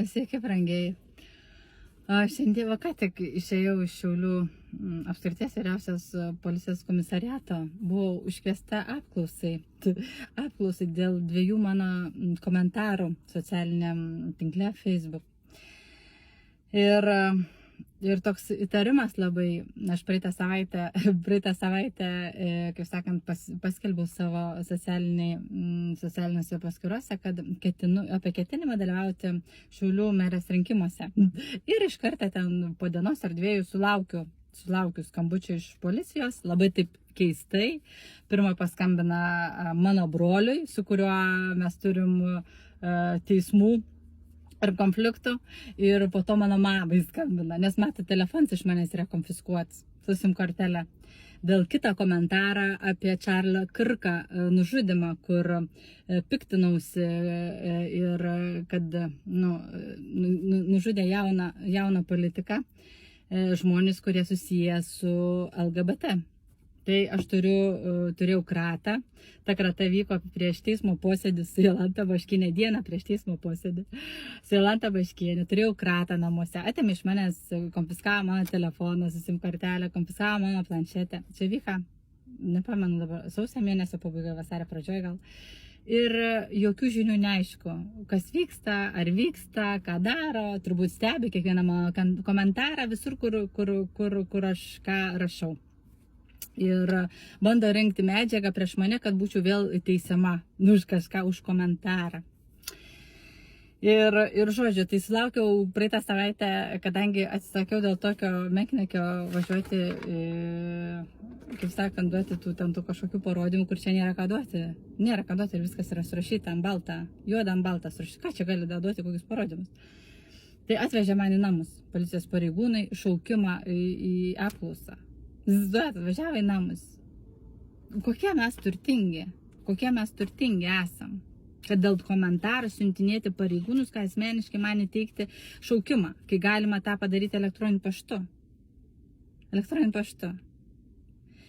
Sveiki, brangiai. Šiandien ką tik išėjau iš Šiaulių apskrities vyriausios policijos komisariato. Buvau užkviesta apklausai dėl 2 mano komentarų socialiniam tinkle Facebook. Ir toks įtarimas labai, aš praeitą savaitę, kaip sakant, paskelbiau savo socialiniuose paskyrose, kad apie ketinimą dalyvauti Šiaulių merės rinkimuose. Ir iš karto ten po dienos ar 2 sulaukiu skambučių iš policijos, labai taip keistai. Pirmą paskambina mano broliui, su kuriuo mes turim teismų ir konfliktų, ir po to mano mamai skambina, nes mato, telefonas iš manęs yra konfiskuotas su SIM kortele. Dėl kitą komentarą apie Čarlį Kirką nužudimą, kur piktinausi ir kad nužudė jauną politiką žmonės, kurie susiję su LGBT. Tai aš turėjau kratą. Ta krata vyko prieš teismo posėdį su Jolanta Baškienė, dieną prieš teismo posėdį su Jolanta Baškienė. Turėjau kratą namuose. Atėmė iš manęs, konfiskavo mano telefoną, SIM kortelę, konfiskavo mano planšetę. Čia vyko, nepamenu dabar, sausio mėnesio pabaigoje, vasario pradžioje gal. Ir jokių žinių neaišku, kas vyksta, ar vyksta, ką daro, turbūt stebi kiekvieną mano komentarą visur, kur aš ką rašau. Ir bando rinkti medžiagą prieš mane, kad būčiau vėl teisiama už kažką, už komentarą. Ir žodžiu, tai sulaukiau praeitą savaitę, kadangi atsisakiau dėl tokio menkniekio važiuoti, kaip sakant, duoti tų kažkokių parodymų, kur čia nėra ką duoti. Nėra ką duoti ir viskas yra surašyta ant baltą, juoda ant baltą surašyta. Ką čia gali duoti, kokius parodymus? Tai atvežė man į namus policijos pareigūnai šaukimą į apklausą. Važiavo į namus. Kokie mes turtingi esam, kad dėl komentarų siuntinėti pareigūnus, ką asmeniškai man įteikti šaukimą, kai galima tą padaryti elektroniniu paštu.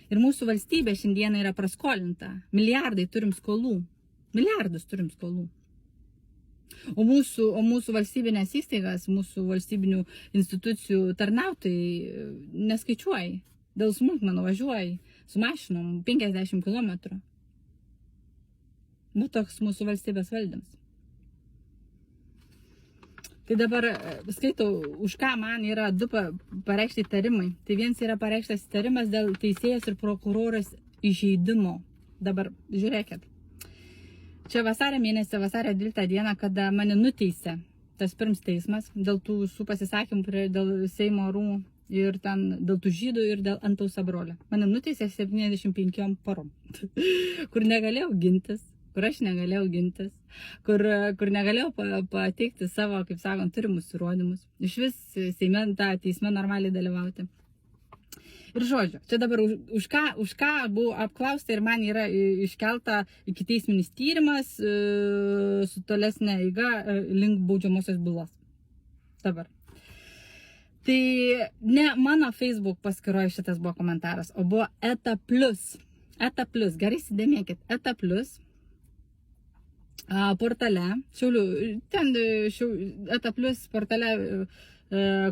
Ir mūsų valstybė šiandieną yra praskolinta. Milijardus turim skolų. O mūsų valstybinės įstaigas, mūsų valstybinių institucijų tarnautojai neskaičiuoja. Dėl smulkmenų važiuoji su mašinom 50 km. Toks mūsų valstybės valdymas. Tai dabar skaitau, už ką man yra 2 pareikšti įtarimai. Tai vienas yra pareikštas įtarimas dėl teisėjas ir prokuroras įžeidimo. Dabar žiūrėkit. Čia vasario 12 dieną, kada mane nuteisė tas pirms teismas dėl tų visų pasisakymų dėl Seimo rūmų. Ir ten dėl tų žydų ir dėl Antausio brolio. Mane nuteisė 75 parom, kur negalėjau gintis, kur aš negalėjau gintis, kur negalėjau pateikti savo, kaip sakant, turimus įrodymus. Iš vis Seime teisme normaliai dalyvauti. Ir žodžiu, čia dabar už ką buvo apklausta ir man yra iškelta ikiteisminis tyrimas su tolesnė eiga link baudžiamosios bylos. Dabar. Tai ne mano Facebook paskyroje šitas buvo komentaras, o buvo ETA Plus. ETA Plus, gerai įsidėmėkit, ETA Plus portale, ETA Plus portale,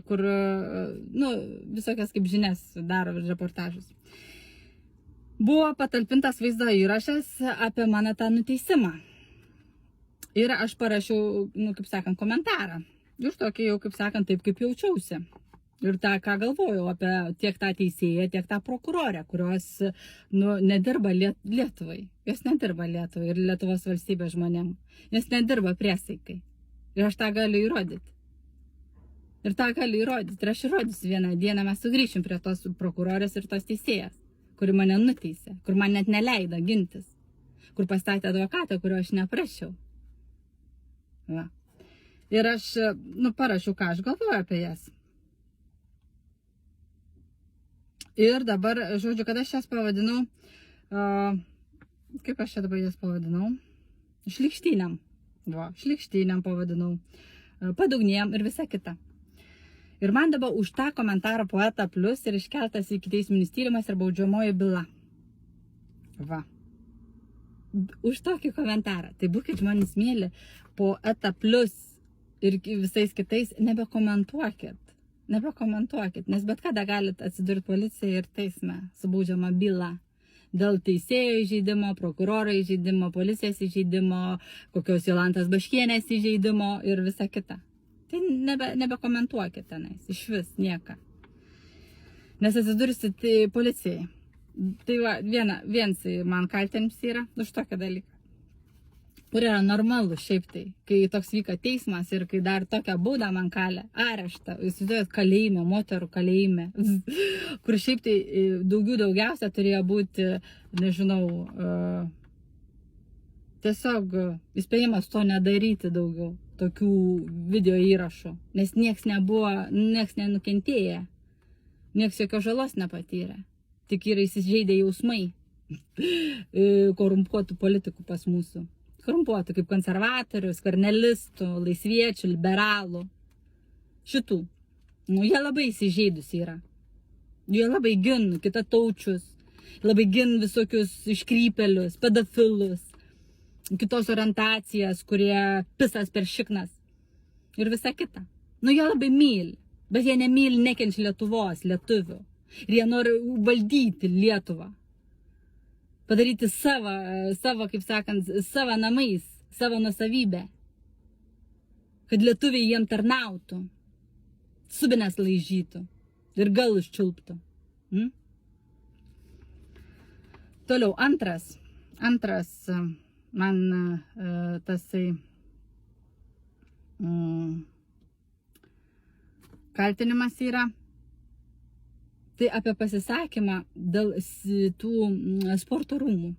kur, visokias kaip žinias daro reportažus. Buvo patalpintas vaizdo įrašas apie mano tą nuteisimą. Ir aš parašiau, kaip sakant, komentarą. Ir tokį jau, kaip sakant, taip kaip jaučiausi. Ir tą, ką galvojau apie tiek tą teisėją, tiek tą prokurorę, kurios nedirba Lietuvai. Jos nedirba Lietuvai ir Lietuvos valstybės žmonėm. Jos nedirba priesaikai. Ir aš tą galiu įrodyti. Ir aš įrodysiu vieną dieną, mes sugrįšim prie tos prokurorės ir tos teisėjas, kuri mane nuteisė, kur man net neleido gintis, kur pastatė advokatą, kurio aš neprašiau. Va. Ir aš, parašiau, ką aš galvoju apie jas. Ir dabar, žodžiu, kad aš jas pavadinau, kaip aš čia dabar jas pavadinau? Šlykštynėm. Šlykštynėm pavadinau, padugnėm ir visa kita. Ir man dabar už tą komentarą po ETA Plus ir iškeltas ikiteisminis tyrimas ir baudžiamoji byla. Va. Už tokį komentarą. Tai būkit žmonės mėly po ETA Plus ir visais kitais nebekomentuokit. Nebekomentuokit, nes bet kada galite atsidurti policijoje ir teisme su baudžiama byla. Dėl teisėjo įžeidimo, prokuroro įžeidimo, policijos įžeidimo, kokios Jolantos Baškienės įžeidimo ir visa kita. Tai nebekomentuokit tenais, iš vis nieką. Nes atsidursit policijai. Tai va, viens man kaltinimas yra už tokią dalyką. Kur yra normalu šiaip tai, kai toks vyka teismas ir kai dar tokią baudą man kalė, areštą, įsivaizduojat kalėjime, moterų kalėjime, kur šiaip tai daugiausia turėjo būti, nežinau, tiesiog įspėjimas to nedaryti daugiau, tokių video įrašų, nes nieks nenukentėję, nieks jokios žalos nepatyrė, tik yra įsižeidę jausmai korumpuotų politikų pas mūsų. Korumpuotų kaip konservatorių, skvernelistų, laisviečių, liberalų. Šitų. Nu, jie labai įsižeidus yra. Jie labai gin kitataučius, labai gin visokius iškrypelius, pedofilus, kitos orientacijas, kurie pisas per šiknas. Ir visa kita. Nu, jie labai myli, bet jie nemyli, nekenčia Lietuvos, lietuvių. Ir jie nori valdyti Lietuvą. Padaryti savo, kaip sakant, savo namais, savo nusavybę. Kad lietuviai jiem tarnautų, subines laižytų ir galus čiulptų. Toliau, antras man tasai kaltinimas yra. Tai apie pasisakymą dėl tų sporto rūmų.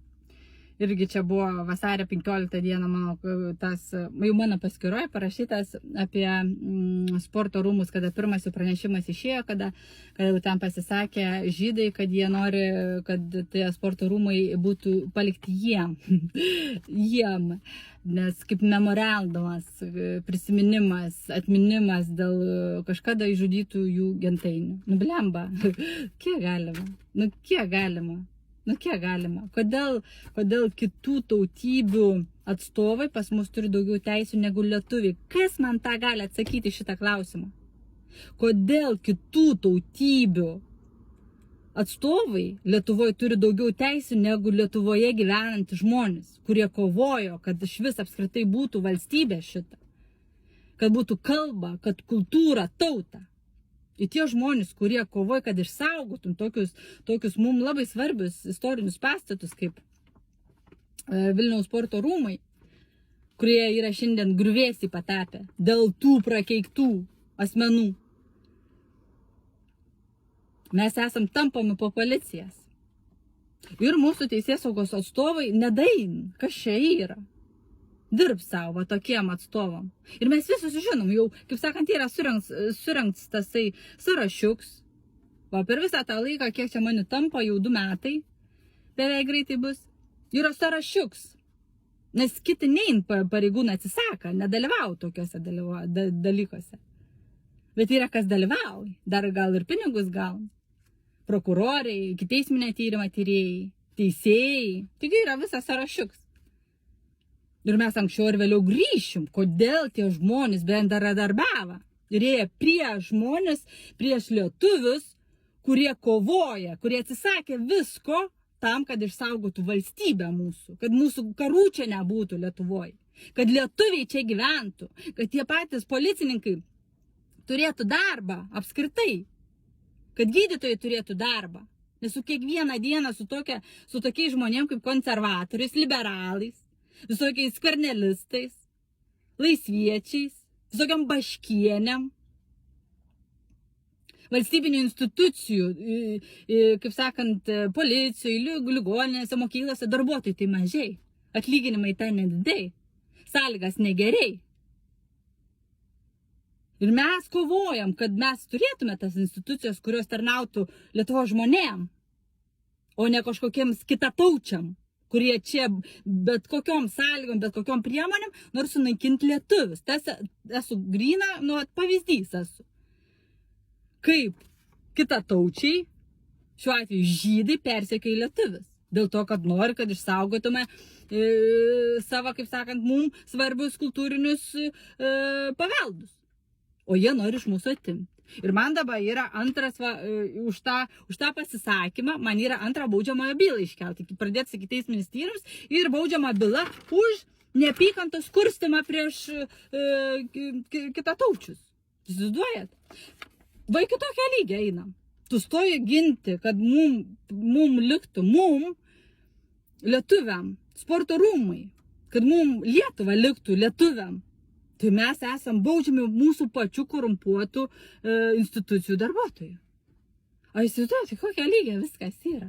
Irgi čia buvo vasario 15 dieną mano paskyroje parašytas apie sporto rūmus, kada pirmas jų pranešimas išėjo, kada ten pasisakė žydai, kad jie nori, kad tie sporto rūmai būtų palikti jiem. Nes kaip memorialumas, prisiminimas, atminimas dėl kažkada išžudytų jų gentainių. Nu, blemba, kiek galima? Kodėl kitų tautybių atstovai pas mus turi daugiau teisių negu lietuviai? Kas man tą gali atsakyti šitą klausimą? Kodėl kitų tautybių atstovai Lietuvoje turi daugiau teisių negu Lietuvoje gyvenantys žmonės, kurie kovojo, kad iš vis apskritai būtų valstybė šita, kad būtų kalba, kad kultūra, tauta. Ir tie žmonės, kurie kovoja, kad išsaugotum tokius mums labai svarbius istorinius pastatus, kaip Vilniaus sporto rūmai, kurie yra šiandien griuvėsiai patapę dėl tų prakeiktų asmenų. Mes esam tampami po policijas. Ir mūsų teisėsaugos atstovai nedain, kas čia yra. Dirb savo va tokiem atstovam. Ir mes visus žinom, jau, kaip sakant, yra surinktas tasai sąrašiuks. Va, per visą tą laiką, kiek čia mani tampa, jau 2 metai, beveik greitai bus, yra sąrašiuks. Nes kiti nein pareigūnai atsisaka, nedalyvau tokiuose dalykuose. Bet yra kas dalyvauja, dar gal ir pinigus gauna. Prokuroriai, ikiteisminio tyrimo tyrėjai, teisėjai, taigi yra visas sąrašiuks. Ir mes anksčiau ir vėliau grįšim, kodėl tie žmonės bendradarbiavo. Ir jie prieš žmonės, prieš lietuvius, kurie kovoja, kurie atsisakė visko tam, kad išsaugotų valstybę mūsų, kad mūsų karų čia nebūtų Lietuvoje, kad lietuviai čia gyventų, kad tie patys policininkai turėtų darbą apskritai, kad gydytojai turėtų darbą. Nes su kiekvieną dieną su tokiais žmonėm kaip konservatoriais, liberalais, visokiais skvernelistais, laisviečiais, visokiam Baškienėm, valstybinių institucijų, kaip sakant, policijoje, ligoninėse, mokyklose darbuotojai tai mažiai, atlyginimai ten nedidai, sąlygas negeriai. Ir mes kovojam, kad mes turėtume tas institucijas, kurios tarnautų Lietuvos žmonėm, o ne kažkokiems kitataučiam, kurie čia bet kokiom sąlygom, bet kokiom priemonėm nori sunaikinti lietuvius. Tas esu gryna, pavyzdys esu. Kaip kitataučiai, šiuo atveju žydai, persekioja lietuvius. Dėl to, kad nori, kad išsaugotume savo, kaip sakant, mums svarbius kultūrinius paveldus. O jie nori iš mūsų atimti. Ir man dabar yra antras, už tą pasisakymą, man yra antrą baudžiamąją bylą iškelti. Pradėti sakyti teisminis tyrimas ir baudžiama byla už neapykantos kurstymą prieš kitataučius. Įsivaizduojat? Va iki tokio lygio einam. Tu stoji ginti, kad mum liktų, lietuviam, sporto rūmai, kad mum Lietuva liktų lietuviam. Tai mes esam baudžiami mūsų pačių korumpuotų institucijų darbuotojų. O įsivaizduojate, kokia lygia viskas yra.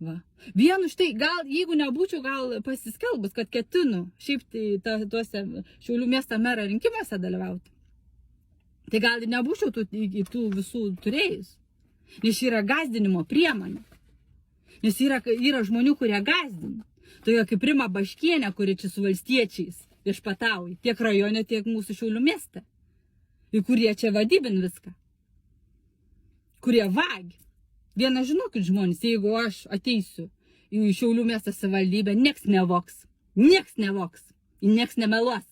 Va. Vien už tai, gal, jeigu nebūčiau gal pasiskelbus, kad ketinu šiaip tai tuose Šiaulių miesto mero rinkimuose dalyvauti, tai gal ir nebūčiau tų visų turėjus. Nes yra gazdinimo priemonė. Nes yra žmonių, kurie gazdina. Tokia kaip Rima Baškienė, kuri čia su valstiečiais viešpatauja, tiek rajone, tiek mūsų Šiaulių mieste. Ir kurie čia vadybin viską. Kurie vagi. Vieną žinokit žmonės, jeigu aš ateisiu į Šiaulių miesto savivaldybę, nieks nevoks. Nieks nevoks. Ir nieks nemeluos.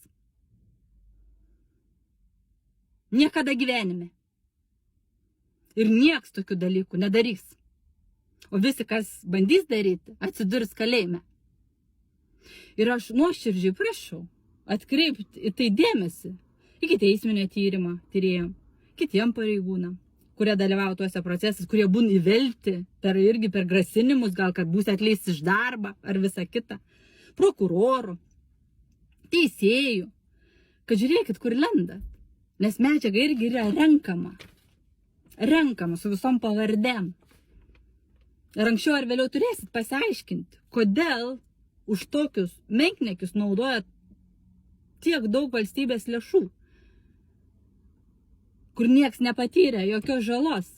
Niekada gyvenime. Ir nieks tokių dalykų nedarys. O visi, kas bandys daryti, atsidurs kalėjime. Ir aš nuoširdžiai prašau atkreipti į tai dėmesį. Iki teisminio tyrimo tyrėjom, kitiem pareigūnam, kurie dalyvavo tuose procesus, kurie būna įvelti irgi per grasinimus, gal kad bus atleisti iš darbą ar visa kita. Prokurorų, teisėjų. Kad žiūrėkit, kur lendat. Nes medžiaga irgi yra renkama. Renkama su visom pavardėm. Ir anksčiau ar vėliau turėsit pasiaiškinti, kodėl už tokius menkniekius naudoja tiek daug valstybės lėšų, kur nieks nepatyrė jokios žalos.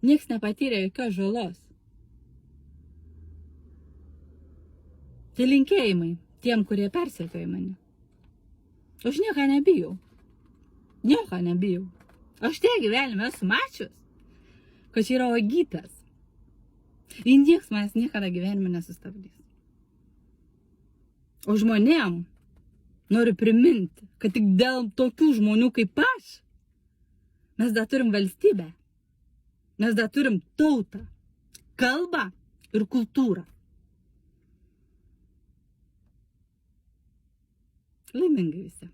Nieks nepatyrė jokios žalos. Tai linkėjimai tiem, kurie persekioja mane. Aš nieko nebijau. Nieko nebijau. Aš tiek gyvenime esu mačius, kad čia yra ogytas. Ir nieks manęs niekada gyvenime nesustabdys. O žmonėm noriu priminti, kad tik dėl tokių žmonių kaip aš, mes dar turim valstybę. Mes dar turim tautą, kalbą ir kultūrą. Laimingai visi.